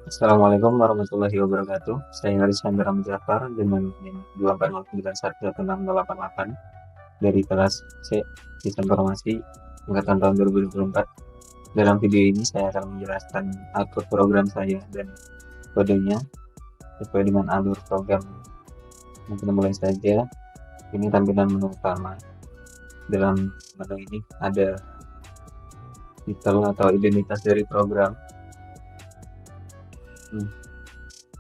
Assalamualaikum warahmatullahi wabarakatuh. Saya Haris Chandra Jafar dengan NIM 240916888 dari kelas C Sistem Informasi angkatan tahun 2024. Dalam video ini saya akan menjelaskan atur program saya dan kodenya sesuai dengan alur program. Mungkin mulai saja. Ini tampilan menu utama. Dalam menu ini ada titel atau identitas dari program.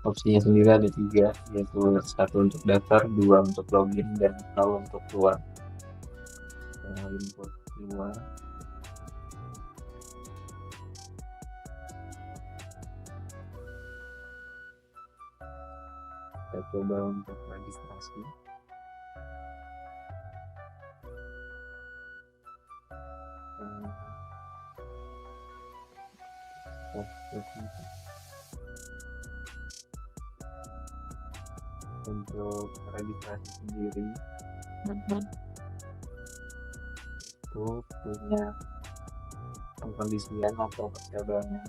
Opsinya sendiri ada 3, yaitu 1 untuk daftar, 2 untuk login, dan 0 untuk keluar. Saya input keluar. Kita coba untuk registrasi. Untuk registrasi sendiri itu punya pengkondisian atau percabangan.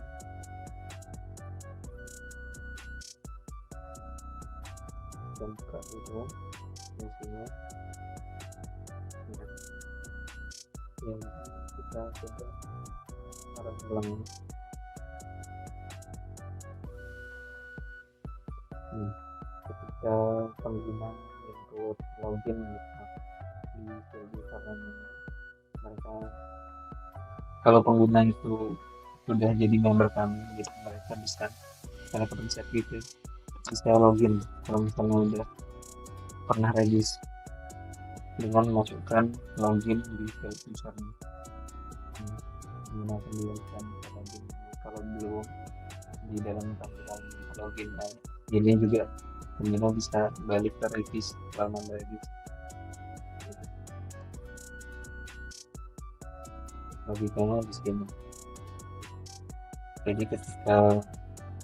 Dan buka dulu fungsinya. Yang kita coba ulang. Ketika pengguna input login di username mereka, kalau pengguna itu sudah jadi member kami gitu, mereka bisa secara kepencet gitu bisa login kalau misalnya udah pernah regis dengan memasukkan login di username. Menggunakan login kalau belum di dalam tampilan login. Ini juga pengguna bisa balik ke regis selama regis. Logikanya di sini. Jadi ketika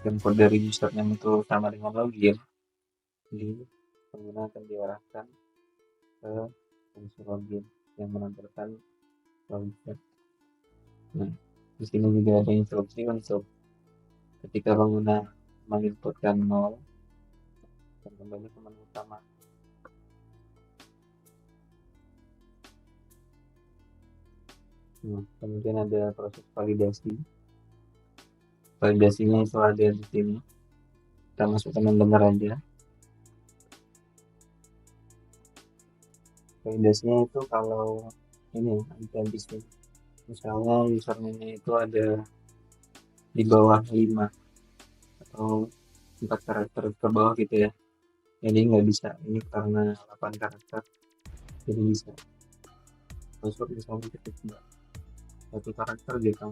input dari username itu sama dengan login, pengguna akan diarahkan ke fungsi login yang menampilkan login. Nah, di sini juga ada instruksi untuk ketika pengguna menginputkan 0 dan kembali ke menu utama. Kemudian ada proses validasi. Validasinya itu ada di sini. Kita masukkan yang benar aja. Validasinya itu kalau ini ada di sini. Misalnya username itu ada di bawah 5 atau 4 karakter ke bawah gitu ya. Jadi nggak bisa, ini karena 8 karakter jadi bisa. Password misalnya ketik 1 karakter gitu,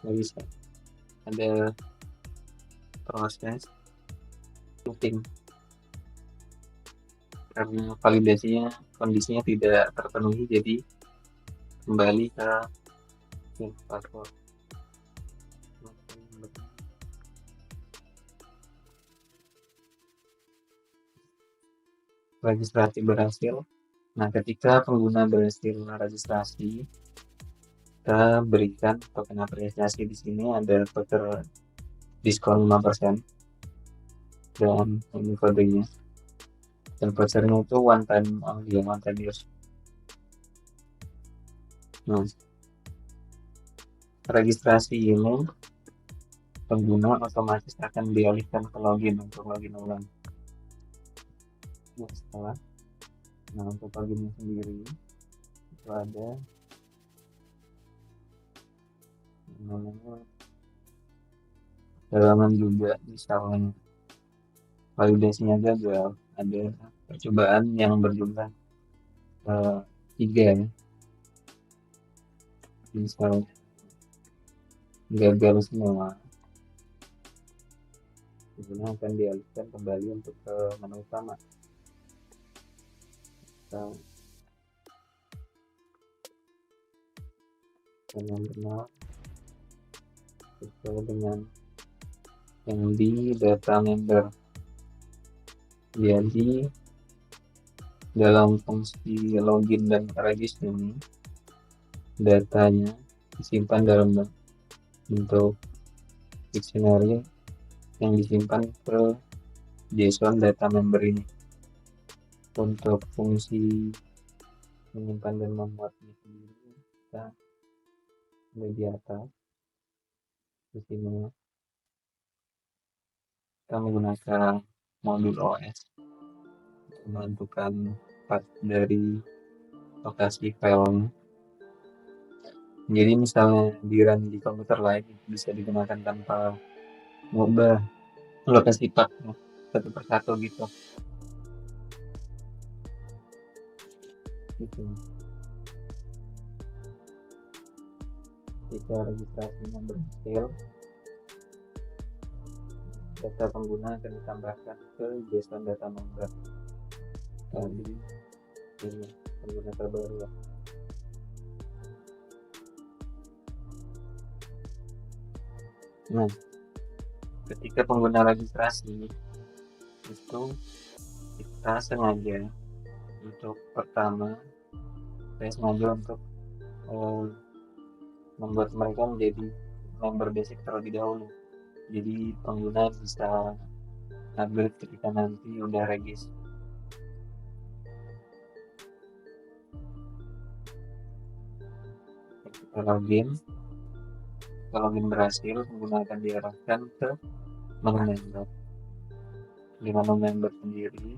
nggak bisa. Ada proses voting karena validasinya kondisinya tidak terpenuhi, jadi kembali ke password. Registrasi berhasil. Nah, ketika pengguna berhasil registrasi, kita berikan token apresiasi. Di sini ada voucher diskon 5% dan ini kodenya. Dan vouchernya itu one time use. Nah, registrasi ini pengguna otomatis akan dialihkan ke login untuk login ulang. Untuk loginnya sendiri itu ada namanya halaman juga. Misalnya validasinya gagal, ada percobaan yang berjumlah 3 ya. Misal gagal semua, pengguna akan dialihkan kembali untuk ke menu utama. Yang benar sesuai dengan yang di data member. Jadi dalam fungsi login dan regis ini datanya disimpan dalam bentuk dictionary yang disimpan ke JSON data member ini. Untuk fungsi menyimpan dan memuatnya sendiri kita ada di atas. Di sini kita menggunakan modul OS untuk menentukan part dari lokasi filenya. Jadi misalnya di run di komputer lain bisa digunakan tanpa mengubah lokasi partnya satu persatu gitu. Jika registrasinya berhasil, data pengguna akan ditambahkan ke JSON data member. Tadi ini pengguna terbaru ya. Nah, ketika pengguna registrasi itu kita sengaja untuk saya sengaja untuk membuat mereka menjadi member basic terlebih dahulu. Jadi pengguna bisa upgrade ketika nanti udah regis. Kita login berhasil, pengguna akan diarahkan ke menu member. Di menu member sendiri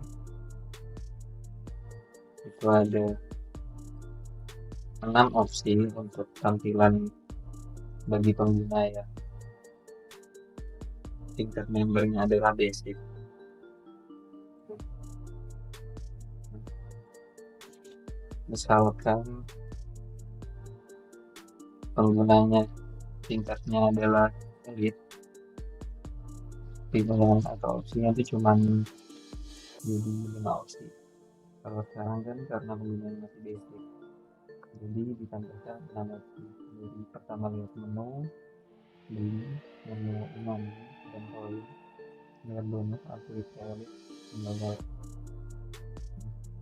itu ada 6 opsi untuk tampilan bagi pengguna ya. Tingkat membernya adalah basic. Misalkan penggunanya tingkatnya adalah elite, pilihan atau opsinya itu cuma jadi 5 opsi. Kalau sekarang kan karena penggunanya masih basic, jadi ditambahkan 6 opsi. Jadi pertama lihat menu, beli, menu umum dan poin, lihat bonus, upgrade elite, mengawal.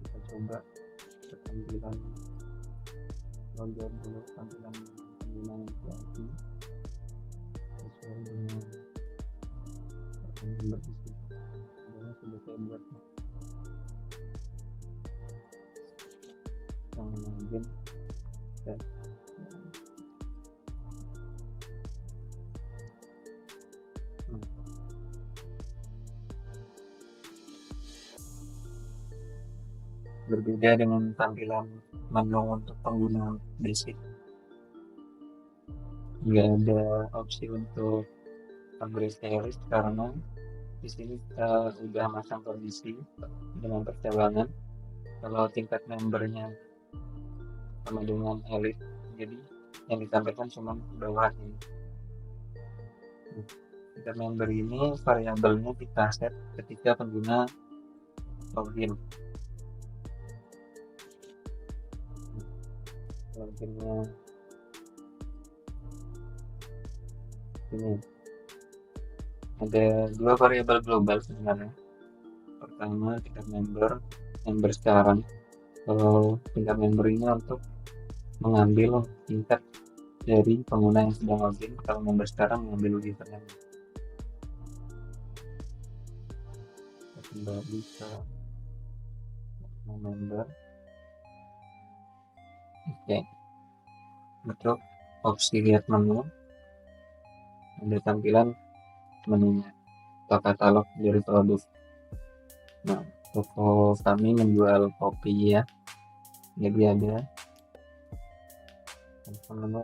Kita coba tampilan login dulu, tampilan pengguna nanti sesuai dengan member isi. Sebenarnya sudah saya buat yang login dan berbeda dengan tampilan menu untuk pengguna basic. Nggak ada opsi untuk upgrade stylist karena di sini kita udah masang kondisi dengan percabangan kalau tingkat membernya sama dengan elite, jadi yang ditampilkan cuma bawah ini. Tingkat member ini variabelnya kita set ketika pengguna loginnya ini ada 2 variabel global sebenarnya. Pertama tingkat member sekarang. Kalau tingkat member ini untuk mengambil tingkat dari pengguna yang sedang login. Kalau member sekarang mengambil username. Kembali ke member. Oke. Untuk opsi lihat menu ada tampilan menunya atau katalog dari produk. Nah, toko kami menjual kopi ya, jadi ada menu.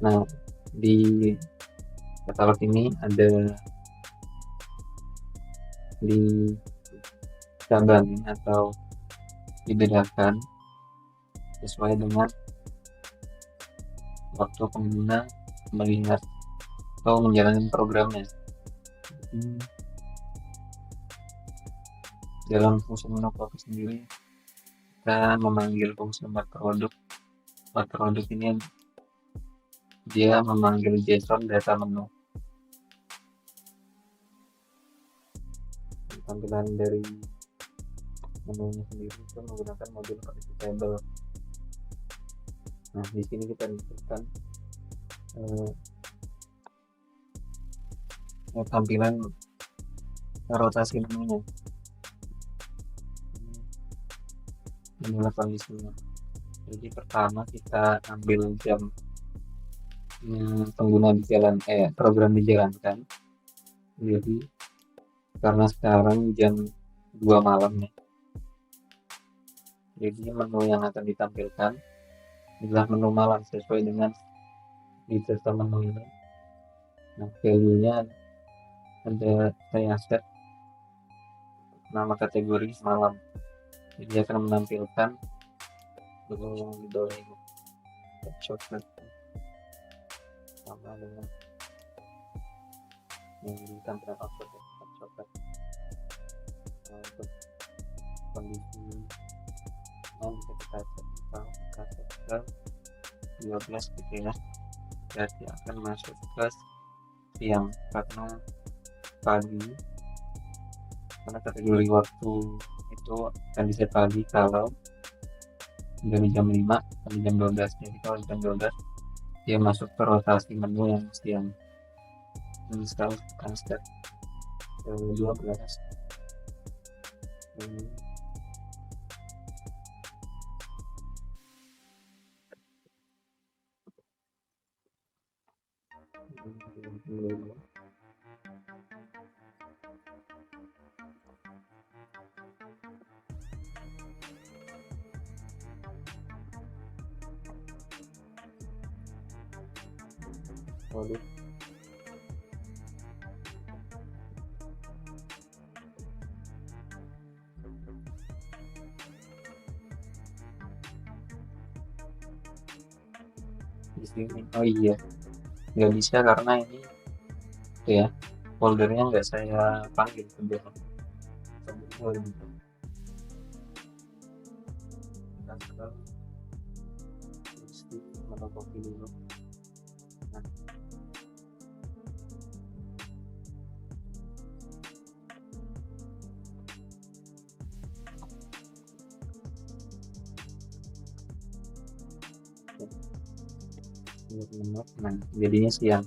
Nah, di katalog ini ada di cabang atau dibedakan sesuai dengan waktu pengguna melihat atau menjalankan programnya. Dalam fungsi menu kopi sendiri kita memanggil fungsi empat produk ini dia memanggil JSON data menu. Tampilan dari menunya sendiri itu menggunakan modul variable. Nah, di sini kita tentukan tampilan rotasi menunya. Inilah kondisinya. Jadi pertama kita ambil jam pengguna program dijalankan. Jadi karena sekarang jam 2 malam nih. Jadi menu yang akan ditampilkan adalah menu malam sesuai dengan detail menu ini. Nah, value-nya ada saya set nama kategori malam. Jadi akan menampilkan menu yang di bawah ini. Coklat sama dengan yang ditampilkan output coklat. Nah, untuk kondisi bisa kita set ke 12 gitu ya. Berarti akan masuk ke siang karena kategori waktu itu akan bisa pagi kalau dari jam 5 sampai jam 12. Jadi kalau jam 12 dia masuk ke rotasi menu yang siang. Ini sekarang akan start ke 12. Waduh. Di sini, oh iya, nggak bisa karena ini tuh ya, foldernya nggak saya panggil sebelum gitu. Kita sekarang mesti menokopi dulu. Nah, nah jadinya siang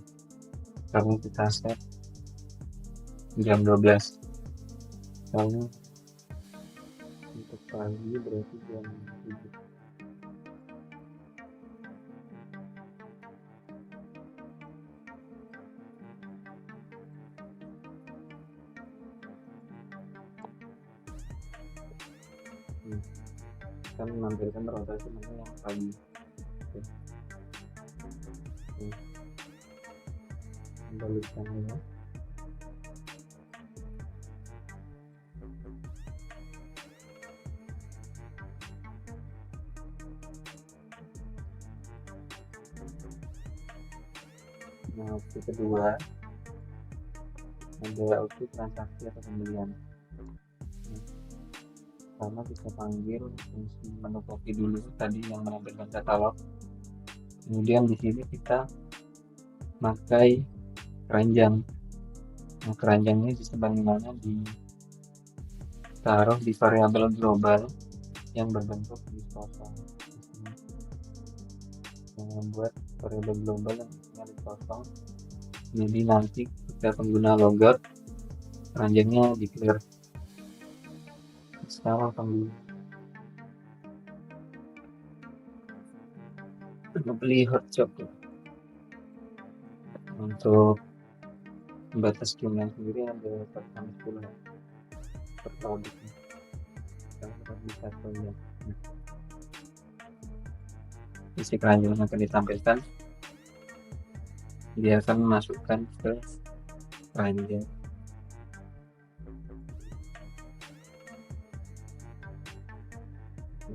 karena kita set jam 12. Lalu untuk pagi berarti jam 7. Kan menampilkan rotasi menu yang pagi. Kembalikan ya. Nah, opsi kedua ada opsi transaksi atau pembelian. Pertama kita panggil fungsi menu kopi dulu tadi yang menampilkan katalog. Kemudian di sini kita pakai keranjang. Nah, keranjangnya sebagaimana ditaruh di variabel global yang berbentuk list kosong. Yang membuat variabel global yang isinya list kosong. Jadi nanti ketika pengguna logout, keranjangnya di clear. Sekarang pengguna beli hot chocolate. Untuk batas jumlah sendiri ada 410 per produknya. Kita bisa lihat. Isi keranjang akan ditampilkan. Dia akan memasukkan ke keranjang.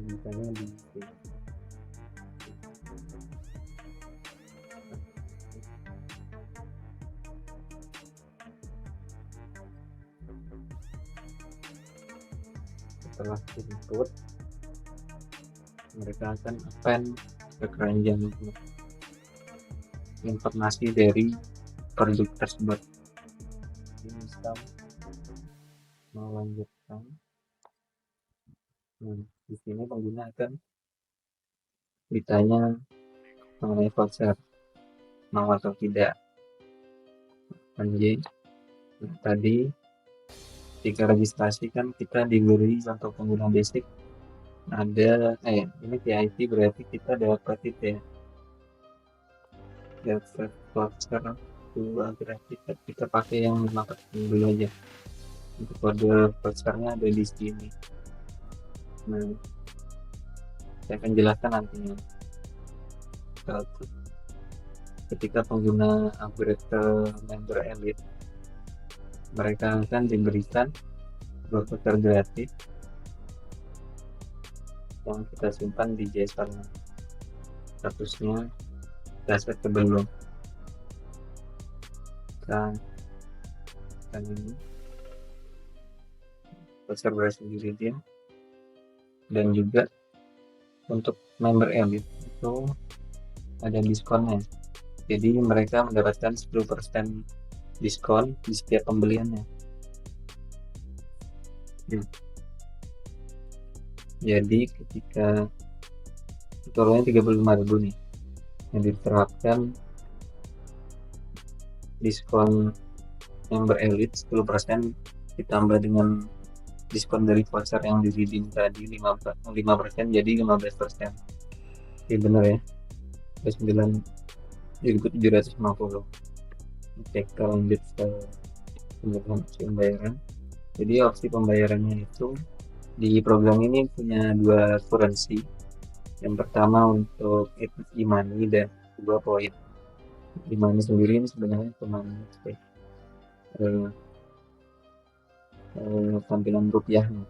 Misalnya di setelah input mereka akan append ke keranjang informasi dari produk tersebut. Ini misal melanjutkan. Di sini pengguna akan ditanya mengenai voucher mau atau tidak. Lanjut. Nah, tadi ketika registrasi kan kita diberi untuk pengguna basic ada ini VIP berarti kita dapat itu ya, dapat voucher 2 gratis. Kita pakai yang 5% dulu aja. Untuk kode vouchernya ada di sini. Nah, saya akan jelaskan nantinya. Satu, ketika pengguna upgrade ke member elite, mereka akan diberikan voucher gratis yang kita simpan di JSON. Statusnya dasar sebelum dan ini voucher berhasil diredeem. Dan juga untuk member elite itu ada diskonnya, jadi mereka mendapatkan 10% diskon di setiap pembeliannya. Jadi ketika totalnya 35.000 nih yang diterapkan diskon member elite 10% ditambah dengan diskon dari voucher yang di redeem tadi 5% jadi 15%. Oke, bener ya, 9.750. Kita lanjut ke opsi pembayaran. Jadi opsi pembayarannya itu di program ini punya 2 currency. Yang pertama untuk e-money dan 2 poin. E-money sendiri ini sebenarnya cuma tampilan rupiahnya,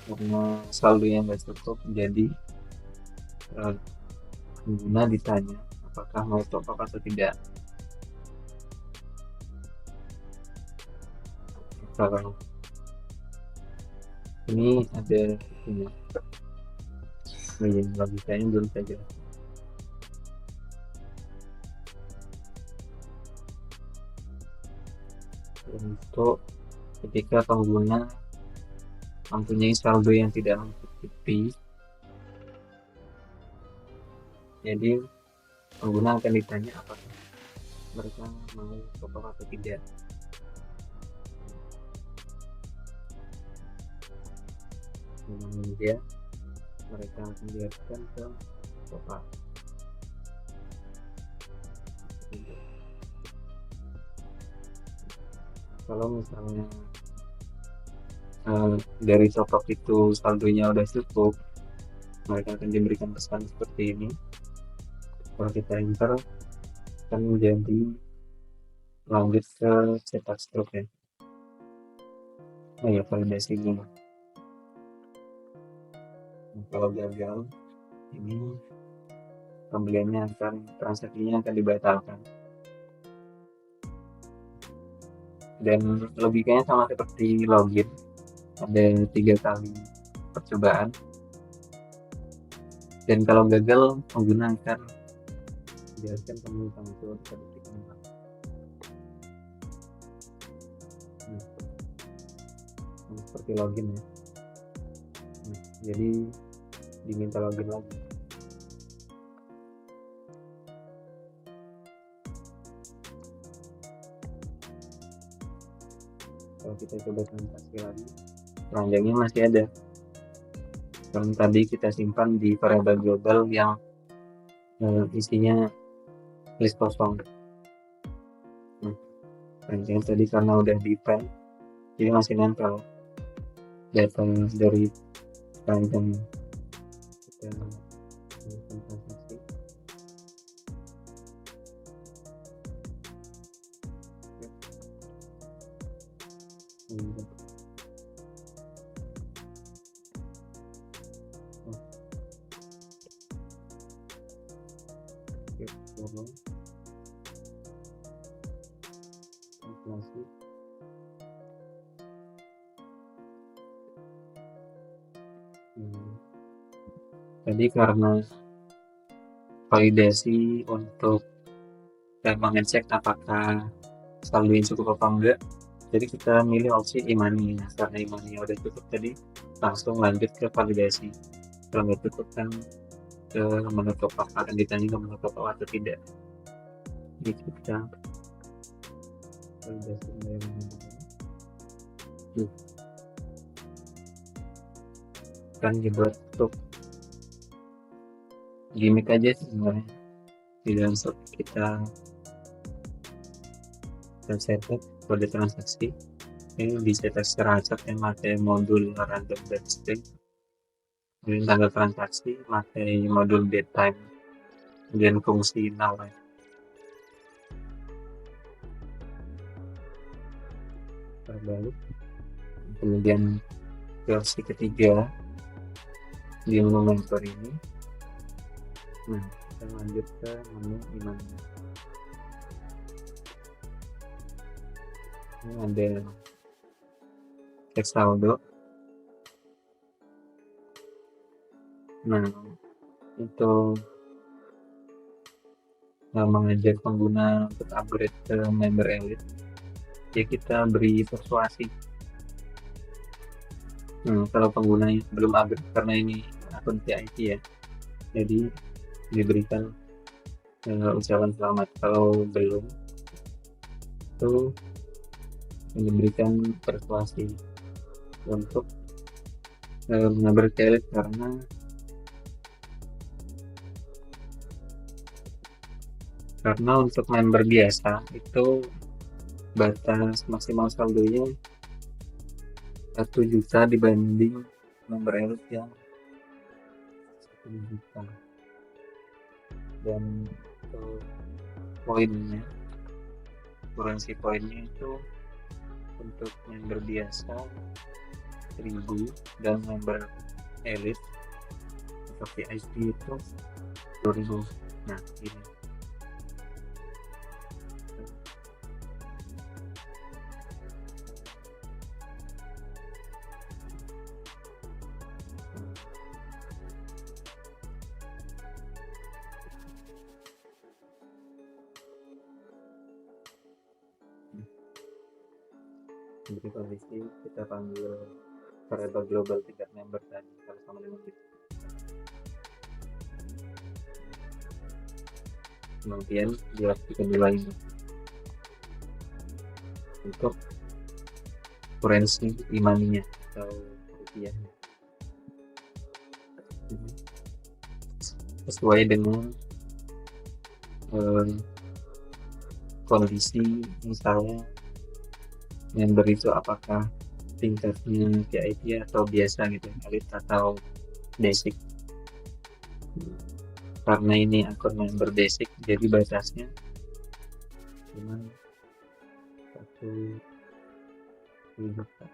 karena saldo yang nggak cukup jadi pengguna ditanya apakah mau top up atau tidak. Kalau ini ada ini logikanya belum saja. Untuk ketika pengguna mempunyai saldo yang tidak mencukupi, jadi pengguna akan ditanya apakah mereka mau top up atau tidak. Kemudian mereka akan diarahkan ke top up. Kalau misalnya dari top up itu saldonya udah cukup, mereka akan diberikan pesan seperti ini. Kalau kita enter akan menjadi lanjut ke cetak stroke ya. Ya validasi dulu. Kalau gagal ini pembeliannya transaksinya akan dibatalkan. Dan logikanya sama seperti login, ada 3 kali percobaan, dan kalau gagal pengguna akan dijelaskan penuh itu seperti login ya. Jadi diminta login lagi. Kalau kita coba transaksi lagi, keranjangnya masih ada. Yang tadi kita simpan di variabel global yang isinya list kosong. Keranjang tadi karena udah di pen, jadi masih nempel data dari keranjang. Kita transaksi. Kalkulasi. Tadi karena validasi untuk mengecek apakah saldo yang cukup apa enggak, jadi kita milih opsi e-money. Karena e-money udah cukup tadi, langsung lanjut ke validasi. Kalau nggak cukup kan ke menu top up, akan ditanya ke menu top up atau tidak. Jadi kita validasi kan dibuat untuk gimmick aja sebenarnya. Di dalam shop kita set kode transaksi ini bisa secara acak yang pakai modul random date string, kemudian tanggal transaksi pakai modul date time, kemudian fungsi null. Terbalik, kemudian versi ketiga di menu mentor ini. Nah, kita lanjut ke menu iman. Ini ada cek saldo. Nah, untuk mengajak pengguna untuk upgrade ke member elite, ya kita beri persuasi. Kalau pengguna belum upgrade karena ini akun VIP ya, jadi diberikan ucapan selamat. Kalau belum, itu diberikan persuasi untuk member elite karena untuk member biasa itu batas maksimal saldonya 1 juta dibanding member elite yang 10 juta. Dan poinnya, currency poinnya itu untuk member biasa 1000 dan member elite atau VIP itu 2000. Nah, ini beri kondisi kita panggil variable global tingkat member tadi kalau sama dengan itu. Kemudian diaktifkan dulu ini untuk currency imaninya atau rupiahnya sesuai dengan kondisi, misalnya member itu apakah tingkatnya VIP atau biasa gitu, elite atau basic. Karena ini akun member basic, jadi batasnya cuma 1 juta.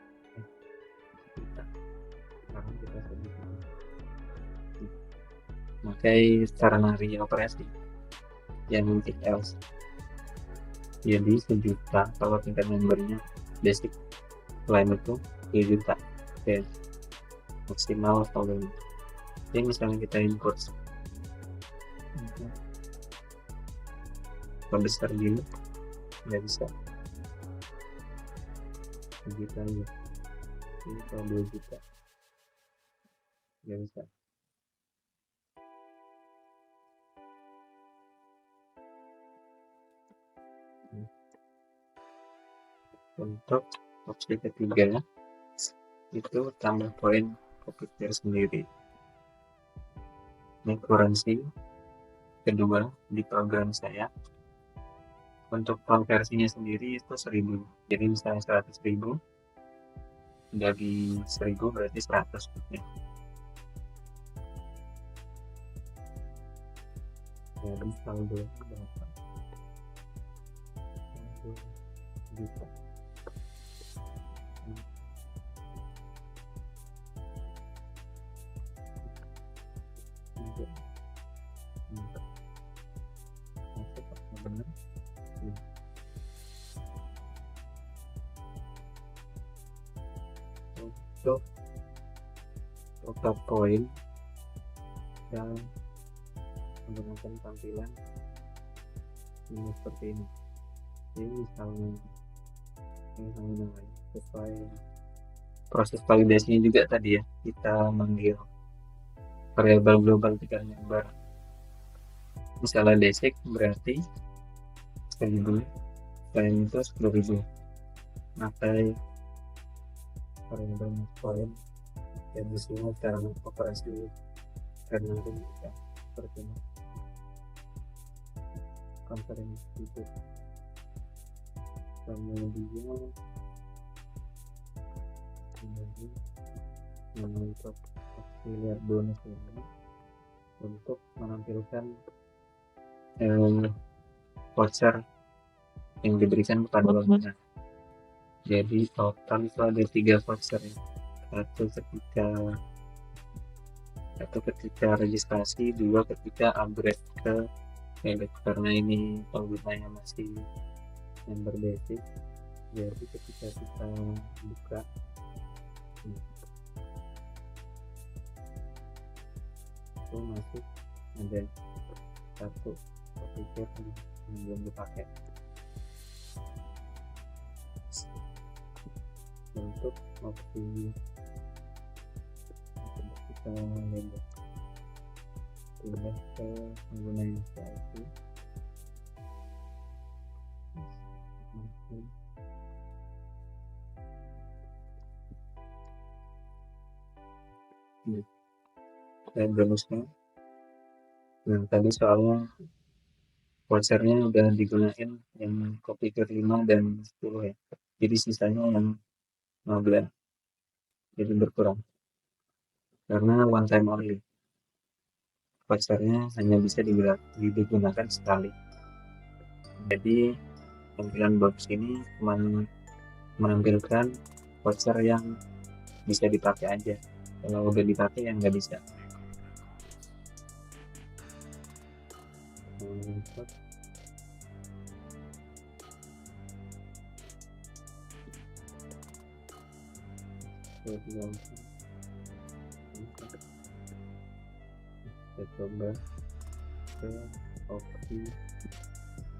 Sekarang kita pakai cara nari operasi yang tick else, jadi 1 juta kalau tingkat membernya basic, selain itu 2 juta. Oke, maksimal kalau jadi misalnya kita import besar gini nggak bisa, 1 juta aja. Ini kalau 2 juta nggak bisa. Untuk opsi ketiga itu tambah poin Copyflare sendiri. Ini currency kedua di program saya. Untuk konversinya sendiri itu 1000. Jadi misalnya 100.000 dari 1000 berarti 100 ya. Dan saldo berapa? 1 juta. Benar. Untuk total poin yang menggunakan tampilan ini seperti ini. Jadi misalnya sesuai proses validasinya juga tadi ya, kita manggil variabel global tekan member. Misalnya basic berarti 1000, selain itu 10.000. Pakai variabel poin dan di sini cara operasi karena ya, seperti ini konferensi itu. Kemudian untuk lihat bonus ini untuk menampilkan voucher yang diberikan kepada pengguna. Jadi total itu ada 3 voucher ya. Satu ketika registrasi, 2 ketika upgrade ke Elite karena ini penggunanya masih member basic. Jadi ketika kita buka itu masih ada 1 voucher yang belum dipakai. Untuk opsi kita lihat pindah ke pengguna yang itu dan bonusnya. Nah tadi soalnya vouchernya udah digunain yang Copycat 5 dan 10 ya, jadi sisanya yang 15, jadi berkurang karena one time only. Vouchernya hanya bisa digunakan sekali. Jadi tampilan box ini cuma menampilkan voucher yang bisa dipakai aja. Kalau udah dipakai yang nggak bisa. Kita coba ke opsi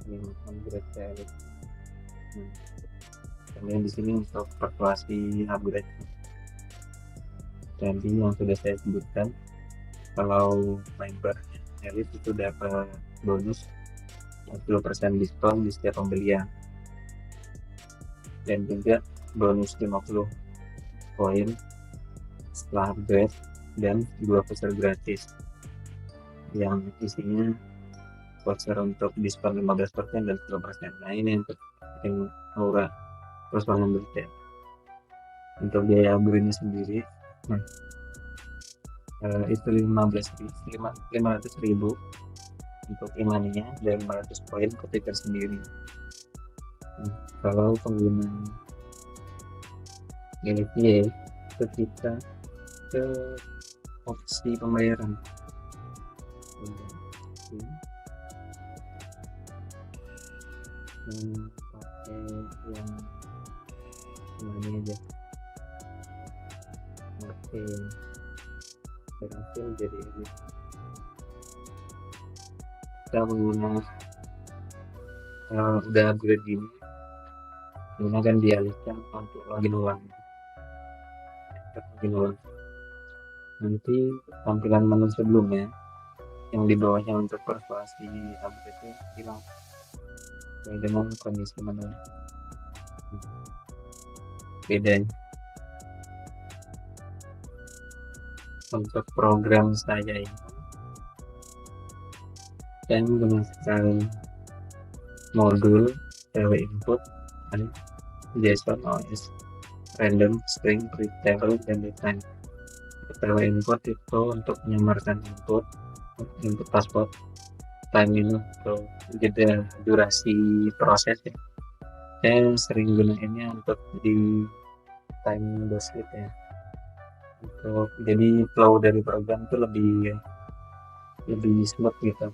yang upgrade ke Elite. Kemudian di sini untuk persuasi upgrade. Jadi yang sudah saya sebutkan, kalau member Elite itu dapat bonus 40% diskon di setiap pembelian, dan juga bonus 50 poin setelah upgrade dan 2 voucher gratis yang isinya voucher untuk diskon 15% dan 10%. Nah ini untuk yang Aura terus membeli. Untuk biaya upgrade sendiri itu 500.000 untuk imaninya dan 500 poin ketika sendiri. Kalau pengguna Elite ketika ke opsi pembayaran pakai yang imani aja, oke berhasil jadi ini. Kita pengguna udah upgrade gini, gunakan dialihkan untuk login ulang. Nanti tampilan menu sebelumnya yang di bawahnya untuk persuasi upgrade itu hilang dengan kondisi menu bedanya. Untuk program saya ini saya menggunakan modul TW input dan JSON OS random string read table dan design. TW input itu untuk menyamarkan input password, time ini untuk jeda durasi proses ya. Saya sering gunainnya untuk di time doslet ya, untuk jadi flow dari program itu lebih smooth gitu.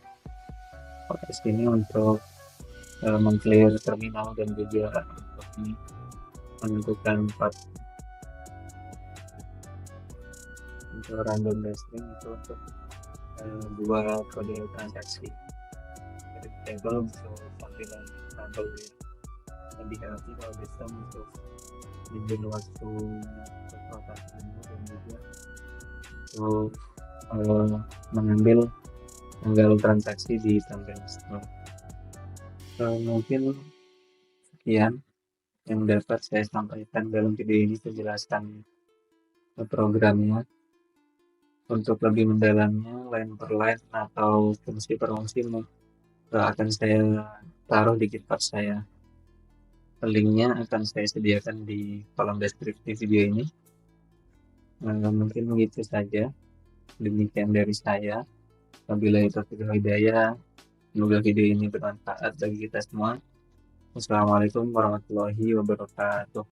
Pakai sini untuk meng-clear terminal dan juga untuk menentukan part untuk random string itu untuk dua kode transaksi dari table untuk tampilan tabel ya. Lebih hati kalau bisa untuk bikin waktu proses dan juga untuk mengambil tanggal transaksi di tampilan store. Mungkin sekian yang dapat saya sampaikan dalam video ini, penjelasan programnya. Untuk lebih mendalamnya, line per line atau fungsi per fungsi akan saya taruh di GitHub saya. Linknya akan saya sediakan di kolom deskripsi video ini. Mungkin begitu saja. Demikian dari saya. Wabillahi taufiq wal hidayah. Semoga video ini bermanfaat bagi kita semua. Wassalamualaikum warahmatullahi wabarakatuh.